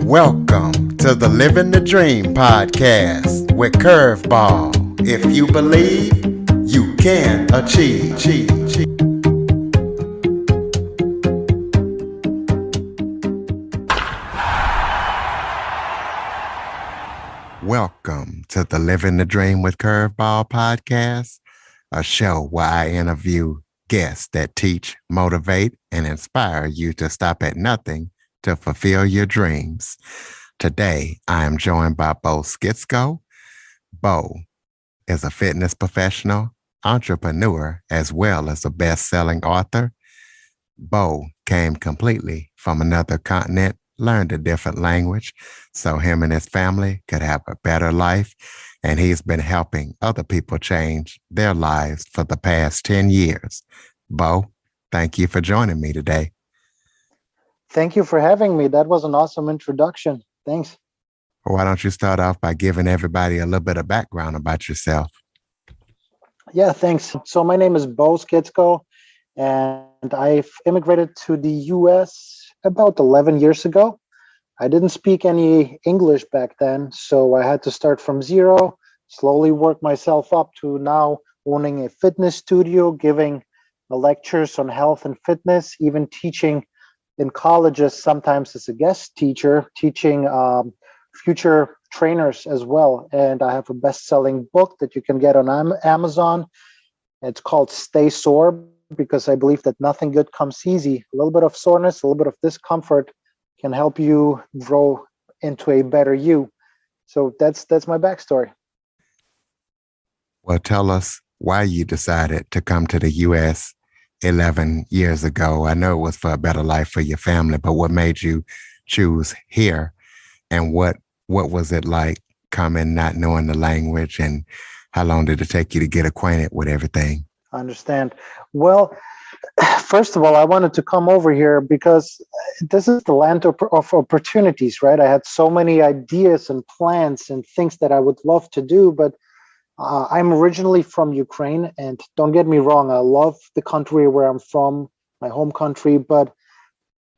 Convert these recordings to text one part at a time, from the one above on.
Welcome to the Living the Dream podcast with Curveball. If you believe, you can achieve. Welcome to the Living the Dream with Curveball podcast, a show where I interview guests that teach, motivate, and inspire you to stop at nothing to fulfill your dreams. Today, I am joined by Bo Skitsko. Bo is a fitness professional, entrepreneur, as well as a best-selling author. Bo came completely from another continent, learned a different language, so him and his family could have a better life, and he's been helping other people change their lives for the past 10 years. Bo, thank you for joining me today. Thank you for having me. That was an awesome introduction. Thanks. Why don't you start off by giving everybody a little bit of background about yourself? Yeah, thanks. So my name is Bo Skitsko, and I've immigrated to the US about 11 years ago. I didn't speak any English back then, so I had to start from zero, slowly work myself up to now owning a fitness studio, giving lectures on health and fitness, even teaching in colleges, sometimes as a guest teacher, teaching future trainers as well. And I have a best-selling book that you can get on Amazon. It's called Stay Sore, because I believe that nothing good comes easy. A little bit of soreness, a little bit of discomfort can help you grow into a better you. So that's my backstory. Well, tell us why you decided to come to the U.S. 11 years ago. I know it was for a better life for your family, but what made you choose here, and what was it like coming, not knowing the language, and how long did it take you to get acquainted with everything? I understand. Well, first of all, I wanted to come over here because this is the land of opportunities, right? I had so many ideas and plans and things that I would love to do, but I'm originally from Ukraine, and don't get me wrong, I love the country where I'm from, my home country, but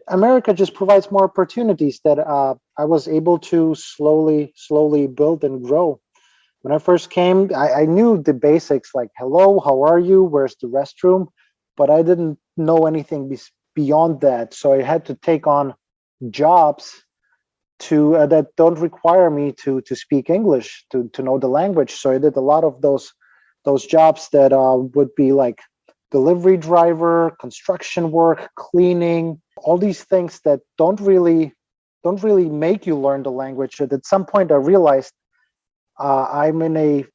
America just provides more opportunities that I was able to slowly build and grow. When I first came, I knew the basics like, hello, how are you? Where's the restroom? But I didn't know anything beyond that. So I had to take on jobs that don't require me to speak English, to know the language. So I did a lot of those jobs that would be like delivery driver, construction work, cleaning, all these things that don't really make you learn the language. And at some point, I realized I'm in a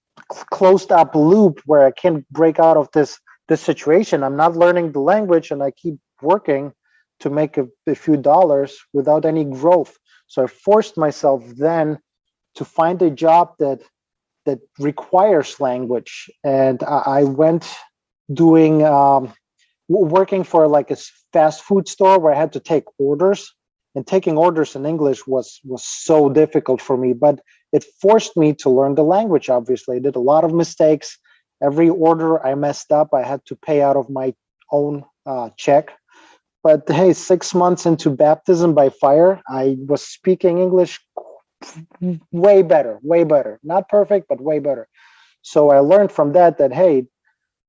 closed up loop where I can't break out of this situation. I'm not learning the language, and I keep working to make a few dollars without any growth. So I forced myself then to find a job that requires language, and I went doing working for like a fast food store where I had to take orders, and taking orders in English was so difficult for me, but it forced me to learn the language. Obviously, I did a lot of mistakes. Every order I messed up, I had to pay out of my own check. But hey, 6 months into baptism by fire, I was speaking English way better. Not perfect, but way better. So I learned from that, hey,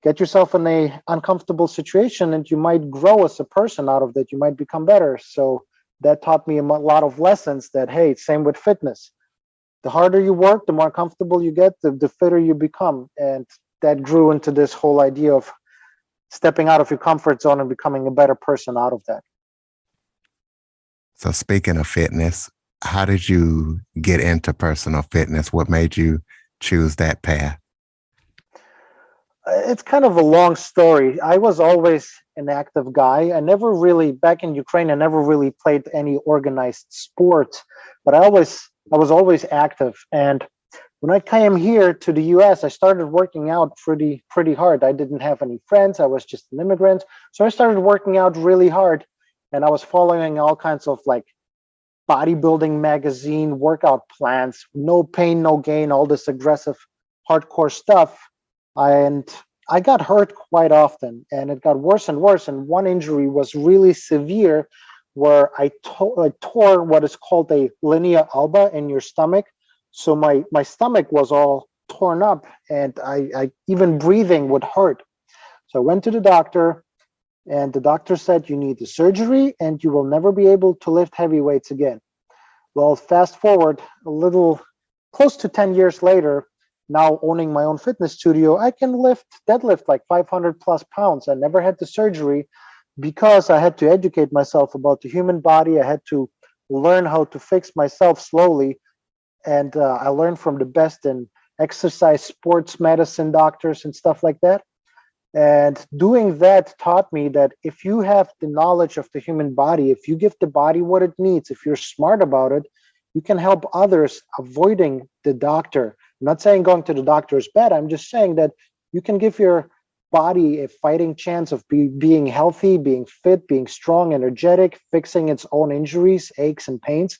get yourself in a uncomfortable situation and you might grow as a person out of that. You might become better. So that taught me a lot of lessons that, hey, same with fitness. The harder you work, the more comfortable you get, the fitter you become. And that grew into this whole idea of stepping out of your comfort zone and becoming a better person out of that. So speaking of fitness, how did you get into personal fitness? What made you choose that path? It's kind of a long story. I was always an active guy. I never really, back in Ukraine, I never really played any organized sport, but I was always active. And when I came here to the US, I started working out pretty hard. I didn't have any friends. I was just an immigrant. So I started working out really hard, and I was following all kinds of like bodybuilding magazine workout plans, no pain, no gain, all this aggressive, hardcore stuff. And I got hurt quite often, and it got worse and worse. And one injury was really severe where I tore what is called a linea alba in your stomach. So my stomach was all torn up, and I even breathing would hurt. So I went to the doctor, and the doctor said you need the surgery and you will never be able to lift heavy weights again. Well, fast forward a little, close to 10 years later, now owning my own fitness studio, I can deadlift like 500 plus pounds. I never had the surgery because I had to educate myself about the human body. I had to learn how to fix myself slowly. And I learned from the best in exercise, sports medicine doctors, and stuff like that. And doing that taught me that if you have the knowledge of the human body, if you give the body what it needs, if you're smart about it, you can help others avoiding the doctor. I'm not saying going to the doctor is bad. I'm just saying that you can give your body a fighting chance of being healthy, being fit, being strong, energetic, fixing its own injuries, aches, and pains.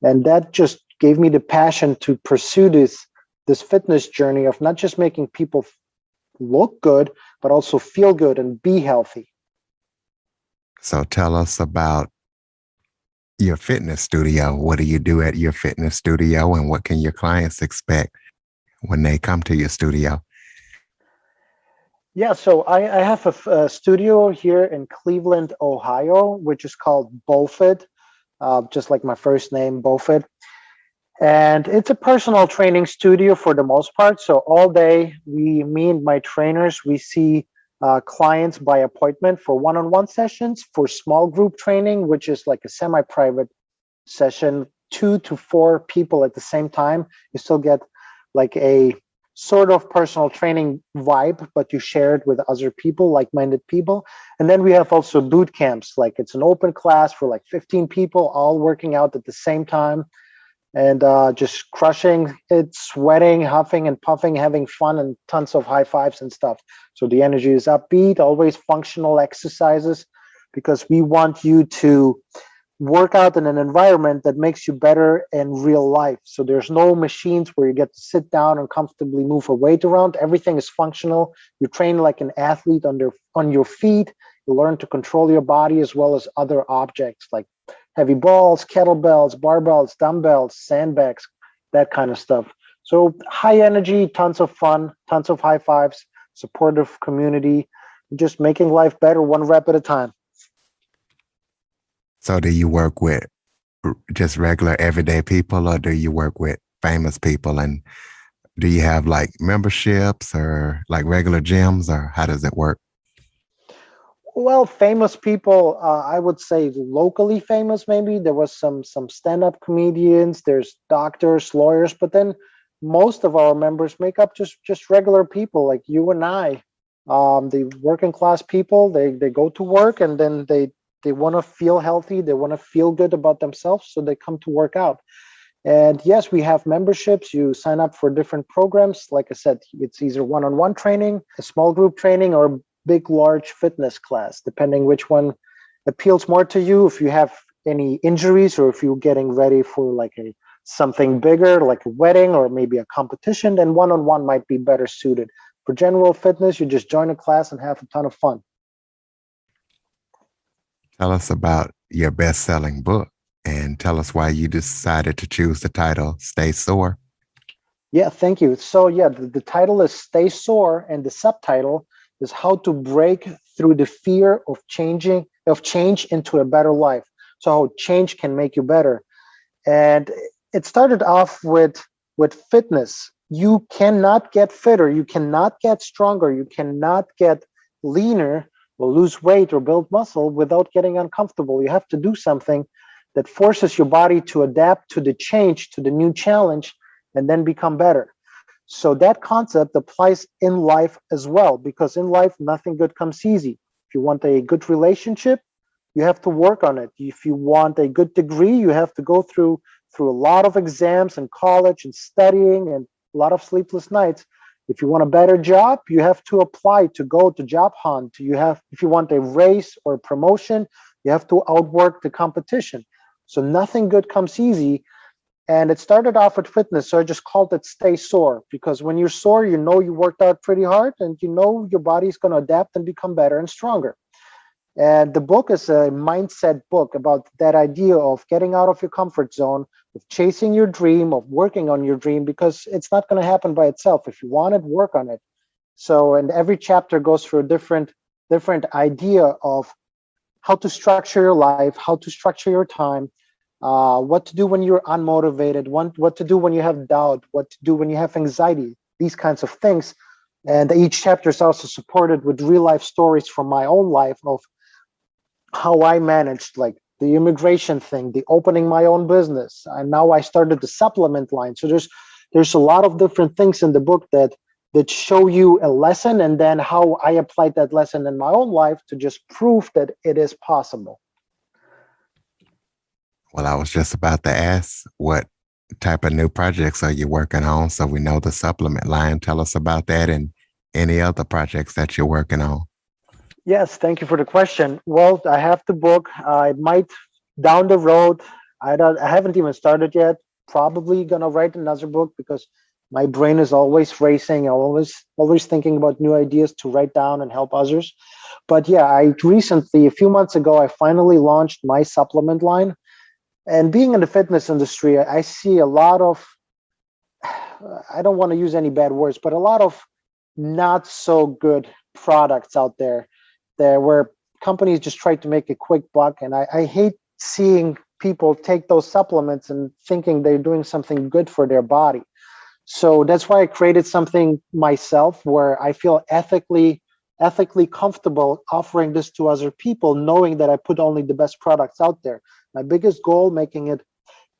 And that just gave me the passion to pursue this fitness journey of not just making people look good, but also feel good and be healthy. So tell us about your fitness studio. What do you do at your fitness studio, and what can your clients expect when they come to your studio? Yeah, so I have a studio here in Cleveland, Ohio, which is called BoFit, just like my first name, BoFit. And it's a personal training studio for the most part. So all day, me and my trainers, we see clients by appointment for one-on-one sessions, for small group training, which is like a semi-private session, 2 to 4 people at the same time. You still get like a sort of personal training vibe, but you share it with other people, like-minded people. And then we have also boot camps, like it's an open class for like 15 people, all working out at the same time and just crushing it, sweating, huffing and puffing, having fun, and tons of high fives and stuff. So the energy is upbeat, always functional exercises, because we want you to work out in an environment that makes you better in real life. So there's no machines where you get to sit down and comfortably move a weight around. Everything is functional. You train like an athlete on your feet. You learn to control your body as well as other objects like heavy balls, kettlebells, barbells, dumbbells, sandbags, that kind of stuff. So high energy, tons of fun, tons of high fives, supportive community, just making life better one rep at a time. So do you work with just regular everyday people, or do you work with famous people? And do you have like memberships or like regular gyms, or how does it work? Well, famous people, I would say locally famous. Maybe there was some stand-up comedians. There's doctors, lawyers, but then most of our members make up just regular people like you and I. The working class people. They go to work and then they want to feel healthy. They want to feel good about themselves, so they come to work out. And yes, we have memberships. You sign up for different programs. Like I said, it's either one-on-one training, a small group training, or big, large fitness class, depending which one appeals more to you. If you have any injuries, or if you're getting ready for like something bigger, like a wedding or maybe a competition, then one-on-one might be better suited. For general fitness, you just join a class and have a ton of fun. Tell us about your best-selling book, and tell us why you decided to choose the title Stay Sore. Yeah, thank you. So yeah, the title is Stay Sore, and the subtitle is How to Break Through the Fear of change into a better life. So how change can make you better. And it started off with fitness. You cannot get fitter, you cannot get stronger, you cannot get leaner or lose weight or build muscle without getting uncomfortable. You have to do something that forces your body to adapt to the change, to the new challenge, and then become better. So that concept applies in life as well, because in life, nothing good comes easy. If you want a good relationship, you have to work on it. If you want a good degree, you have to go through a lot of exams and college and studying and a lot of sleepless nights. If you want a better job, you have to apply, to go to job hunt. If you want a raise or a promotion, you have to outwork the competition. So nothing good comes easy. And it started off with fitness. So I just called it Stay Sore, because when you're sore, you know you worked out pretty hard and you know your body's going to adapt and become better and stronger. And the book is a mindset book about that idea of getting out of your comfort zone, of chasing your dream, of working on your dream, because it's not going to happen by itself. If you want it, work on it. So, and every chapter goes through a different idea of how to structure your life, how to structure your time, what to do when you're unmotivated, what to do when you have doubt, what to do when you have anxiety, these kinds of things. And each chapter is also supported with real life stories from my own life of how I managed like the immigration thing, the opening my own business, and now I started the supplement line. So there's a lot of different things in the book that show you a lesson, and then how I applied that lesson in my own life to just prove that it is possible. Well, I was just about to ask, what type of new projects are you working on? So we know the supplement line. Tell us about that and any other projects that you're working on. Yes, thank you for the question. Well, I have the book. I might down the road. I haven't even started yet. Probably gonna write another book because my brain is always racing. I'm always thinking about new ideas to write down and help others. But yeah, I recently, a few months ago, I finally launched my supplement line. And being in the fitness industry, I see a lot of, I don't want to use any bad words, but a lot of not so good products out there where companies just try to make a quick buck. And I hate seeing people take those supplements and thinking they're doing something good for their body. So that's why I created something myself where I feel ethically comfortable offering this to other people, knowing that I put only the best products out there. My biggest goal, making it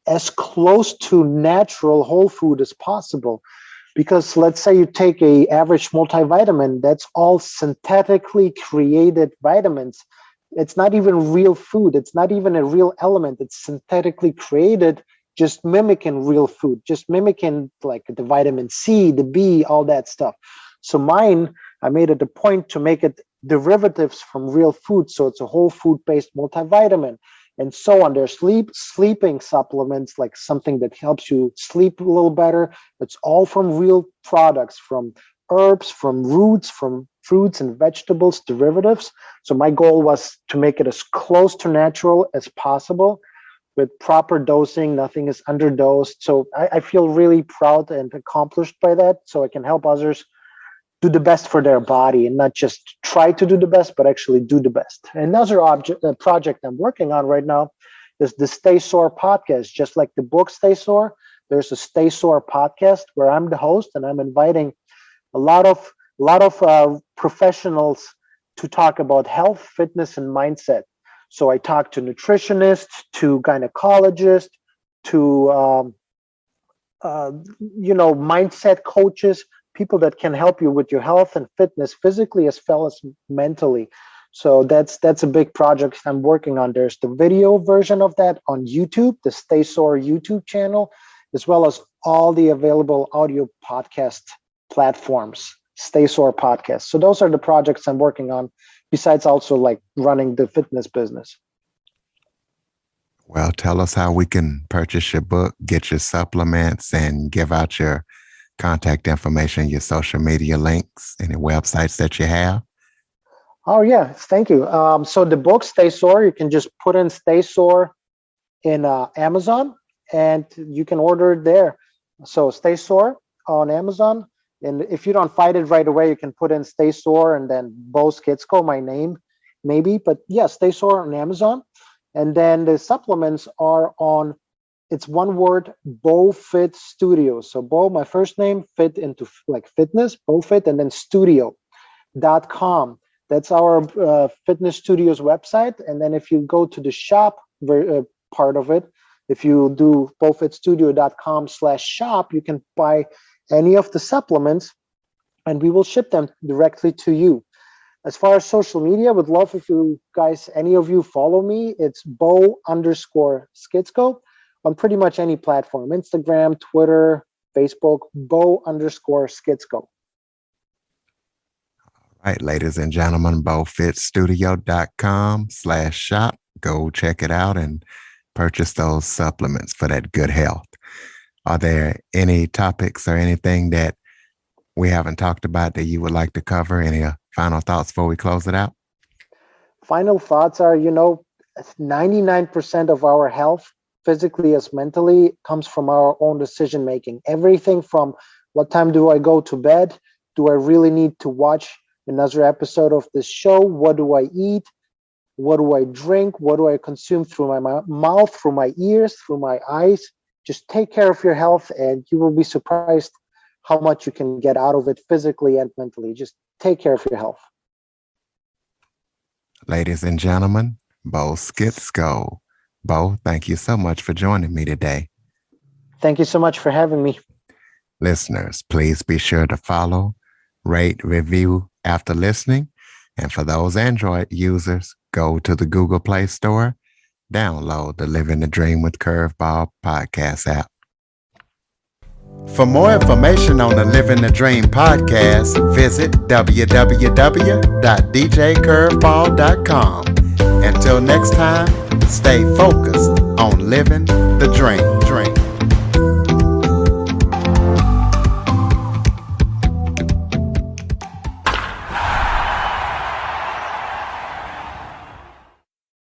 as close to natural whole food as possible. Because let's say you take a average multivitamin, that's all synthetically created vitamins. It's not even real food. It's not even a real element. It's synthetically created, just mimicking real food, just mimicking like the vitamin C, the B, all that stuff. So mine, I made it a point to make it derivatives from real food. So it's a whole food based multivitamin and so on. There's sleeping supplements, like something that helps you sleep a little better. It's all from real products, from herbs, from roots, from fruits and vegetables, derivatives. So my goal was to make it as close to natural as possible with proper dosing. Nothing is underdosed. So I feel really proud and accomplished by that. So I can help others do the best for their body and not just try to do the best, but actually do the best. Another project I'm working on right now is the Stay Sore podcast. Just like the book Stay Sore, there's a Stay Sore podcast where I'm the host and I'm inviting a lot of professionals to talk about health, fitness, and mindset. So I talk to nutritionists, to gynecologists, to mindset coaches, people that can help you with your health and fitness physically as well as mentally. So that's a big project I'm working on. There's the video version of that on YouTube, the Stay Sore YouTube channel, as well as all the available audio podcast platforms, Stay Sore podcast. So those are the projects I'm working on, besides also like running the fitness business. Well, tell us how we can purchase your book, get your supplements, and give out your contact information, your social media links, any websites that you have. Oh yeah, thank you. So the book Stay Sore, you can just put in Stay Sore in Amazon, and you can order it there. So Stay Sore on Amazon, and if you don't find it right away, you can put in Stay Sore and then Bo Skitsko, my name, maybe. But yeah, Stay Sore on Amazon, and then the supplements are on. It's one word, Bo Fit Studio. So Bo, my first name, fit into like fitness, Bo Fit, and then studio.com. That's our fitness studio's website. And then if you go to the shop part of it, if you do bofitstudio.com/shop, you can buy any of the supplements and we will ship them directly to you. As far as social media, I would love if you guys, any of you follow me. It's Bo_Skitsko on pretty much any platform, Instagram, Twitter, Facebook, Bo_Skitsko. All right, ladies and gentlemen, bofitstudio.com/shop. Go check it out and purchase those supplements for that good health. Are there any topics or anything that we haven't talked about that you would like to cover? Any final thoughts before we close it out? Final thoughts are, 99% of our health, physically as mentally, comes from our own decision making. Everything from what time do I go to bed? Do I really need to watch another episode of this show? What do I eat? What do I drink? What do I consume through my mouth, through my ears, through my eyes? Just take care of your health, and you will be surprised how much you can get out of it physically and mentally. Just take care of your health. Ladies and gentlemen, Bo Skitsko. Bo, thank you so much for joining me today. Thank you so much for having me. Listeners, please be sure to follow, rate, review after listening. And for those Android users, go to the Google Play Store, download the Living the Dream with Curveball podcast app. For more information on the Living the Dream podcast, visit www.djcurveball.com. Until next time, stay focused on living the dream.